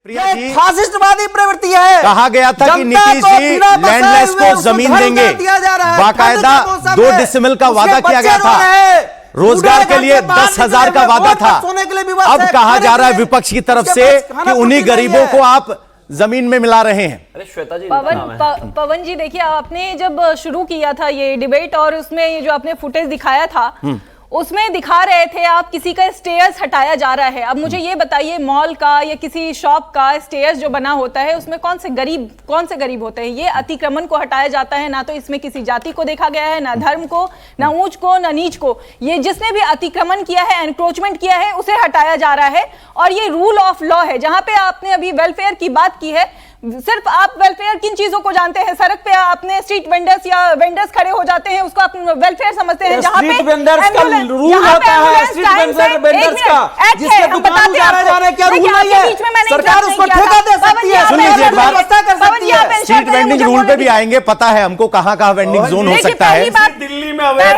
फासिस्टवादी प्रवृत्ति है। कहा गया था कि नीतीश जी लैंडलेस को जमीन देंगे, बाकायदा 2 डिसिमल का वादा किया गया था, रोजगार के लिए 10,000 का वादा था। अब कहा जा रहा है विपक्ष की तरफ से कि उन्हीं गरीबों को आप जमीन में मिला रहे हैं। अरे श्वेता जी, पवन जी देखिए, आपने जब शुरू किया था ये डिबेट और उसमें ये जो आपने फुटेज दिखाया था उसमें दिखा रहे थे आप किसी का स्टेयर्स हटाया जा रहा है। अब मुझे ये बताइए, मॉल का या किसी शॉप का स्टेयर्स जो बना होता है उसमें कौन से गरीब होते हैं? ये अतिक्रमण को हटाया जाता है, ना तो इसमें किसी जाति को देखा गया है, ना धर्म को, ना ऊंच को, ना नीच को। ये जिसने भी अतिक्रमण किया है, एनक्रोचमेंट किया है, उसे हटाया जा रहा है। और ये रूल ऑफ लॉ है। जहां पे आपने अभी वेलफेयर की बात की है, सिर्फ आप वेलफेयर किन चीजों को जानते हैं? सड़क पे आपने स्ट्रीट वेंडर्स या वेंडर्स खड़े हो जाते हैं, उसको आप वेलफेयर समझते हैं। जहां पे वेंडर्स का रूल होता है, स्ट्रीट वेंडर्स का, जिसके दुकान उजाड़ा जा रहा है, क्या रूल नहीं है? सरकार उसको ठेका दे सकती है, सुनिए एक बार, व्यवस्था कर सकती है। स्ट्रीट वेंडिंग रूल पे भी आएंगे, पता है हमको कहां कहां वेंडिंग जोन हो सकता है। दिल्ली में अवैध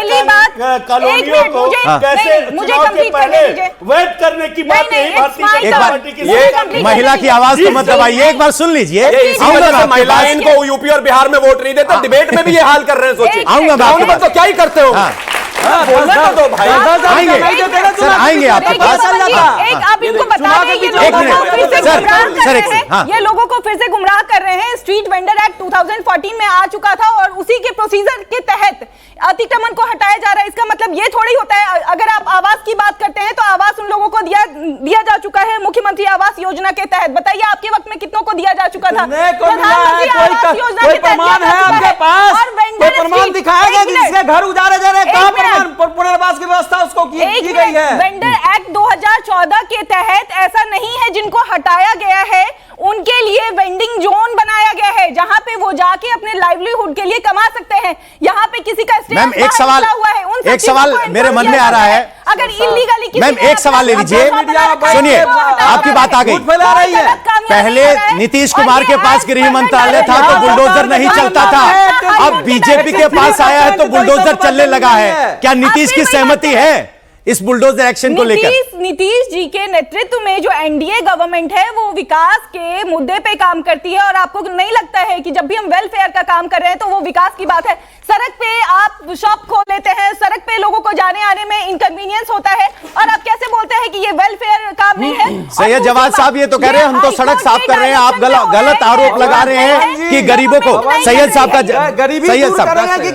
कॉलोनियों को कैसे चुनाव के पहले वैध करने की बात यही भारतीय जनता पार्टी की। ये महिला की आवाज तो मत दबाइए, एक बार सुन लीजिए। महिलाएं इनको यूपी और बिहार में वोट नहीं देते, डिबेट में भी ये हाल कर रहे हैं। सोचिए, आऊंगा मैं तो क्या ही करते हो। बोलना तो भाई आएंगे आपके पास। आप इनको बता दें, ये लोगों को फिर से गुमराह कर रहे हैं। स्ट्रीट वेंडर एक्ट 2014 में आ चुका था और उसी के प्रोसीजर के तहत अतिक्रमण को हटाया जा रहा है। इसका मतलब ये थोड़ी होता है, अगर आप आवास की बात करते हैं तो आवास उन लोगों को दिया जा चुका है मुख्यमंत्री आवास योजना के तहत। बताइए आपके वक्त में कितनों को दिया जा चुका था? प्रधानमंत्री आवास योजना के तहत प्रमाण है आपके पास? कोई प्रमाण दिखाया गया कि जिसके घर उजाड़े जा रहे हैं, कहां पुनर्वास की व्यवस्था उसको की गई है? वेंडर एक्ट 2014 के तहत ऐसा नहीं है, जिनको हटाया गया है उनके लिए वेंडिंग जोन बनाया गया है, जहां पे वो जाके अपने लाइवलीहुड के लिए कमा सकते हैं। यहाँ पे किसी का मैम एक सवाल मेरे मन में आ रहा है। अगर इलीगली मैम एक सवाल ले लीजिए, सुनिए आपकी बात आ गई। पहले नीतीश कुमार के पास गृह मंत्रालय था तो बुलडोजर नहीं चलता था, अब बीजेपी के पास आया है तो बुलडोजर चलने लगा है। क्या नीतीश की सहमति है इस बुलडोजर एक्शन को लेकर? नीतीश जी के नेतृत्व में जो एनडीए गवर्नमेंट है वो विकास के मुद्दे पे काम करती है। और आपको नहीं लगता है कि जब भी हम वेलफेयर का काम कर रहे हैं तो वो विकास की बात है? सड़क पे आप शॉप खोल लेते हैं, सड़क पे लोगों को जाने आने में इनकन्वीनियंस होता है, और आप कैसे बोलते हैं कि ये वेलफेयर काम नहीं है? सैयद जवाद साहब ये तो कह रहे हैं हम तो सड़क साफ कर रहे हैं, आप गलत आरोप लगा रहे हैं कि गरीबों को। सैयद साहब का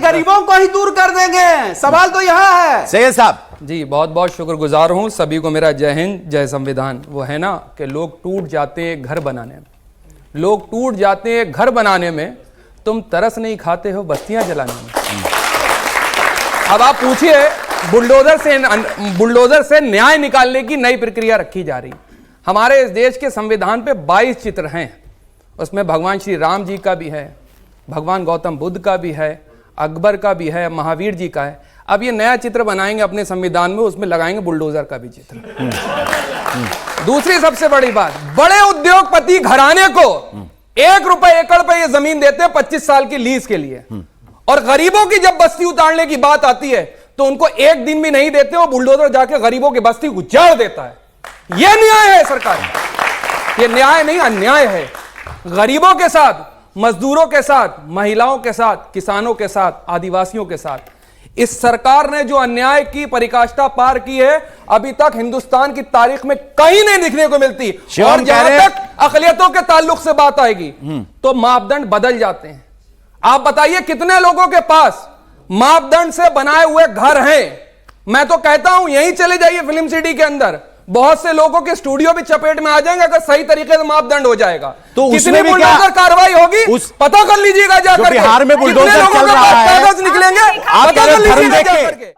गरीबों को ही दूर कर देंगे, सवाल तो यहाँ है। सैयद साहब जी बहुत बहुत शुक्रगुजार हूँ सभी को। मेरा जय हिंद जय संविधान। वो है ना कि लोग टूट जाते हैं घर बनाने में, लोग टूट जाते हैं घर बनाने में, तुम तरस नहीं खाते हो बस्तियां जलाने में। अब आप पूछिए, बुलडोजर से न्याय निकालने की नई प्रक्रिया रखी जा रही। हमारे इस देश के संविधान पे 22 चित्र हैं, उसमें भगवान श्री राम जी का भी है, भगवान गौतम बुद्ध का भी है, अकबर का भी है, महावीर जी का है। अब ये नया चित्र बनाएंगे अपने संविधान में, उसमें लगाएंगे बुलडोजर का भी चित्र। दूसरी सबसे बड़ी बात, बड़े उद्योगपति घराने को 1 रुपए एकड़ पे ये जमीन देते हैं 25 साल की लीज के लिए, और गरीबों की जब बस्ती उतारने की बात आती है तो उनको 1 दिन भी नहीं देते, वो बुलडोजर जाके गरीबों की बस्ती उजाड़ देता है। यह न्याय है सरकार? ये न्याय नहीं, अन्याय है। गरीबों के साथ, मजदूरों के साथ, महिलाओं के साथ, किसानों के साथ, आदिवासियों के साथ इस सरकार ने जो अन्याय की पराकाष्ठा पार की है, अभी तक हिंदुस्तान की तारीख में कहीं नहीं दिखने को मिलती। और जहां तक अकलियतों के ताल्लुक से बात आएगी तो मापदंड बदल जाते हैं। आप बताइए कितने लोगों के पास मापदंड से बनाए हुए घर हैं? मैं तो कहता हूं यहीं चले जाइए फिल्म सिटी के अंदर, बहुत से लोगों के स्टूडियो भी चपेट में आ जाएंगे अगर सही तरीके से मापदंड हो जाएगा। तो कितनी बुलडोजर कार्रवाई होगी पता कर लीजिएगा जाकर। बिहार में बुलडोजर चल रहा है, कागज निकलेंगे, आप पता कर लीजिएगा जाकर के।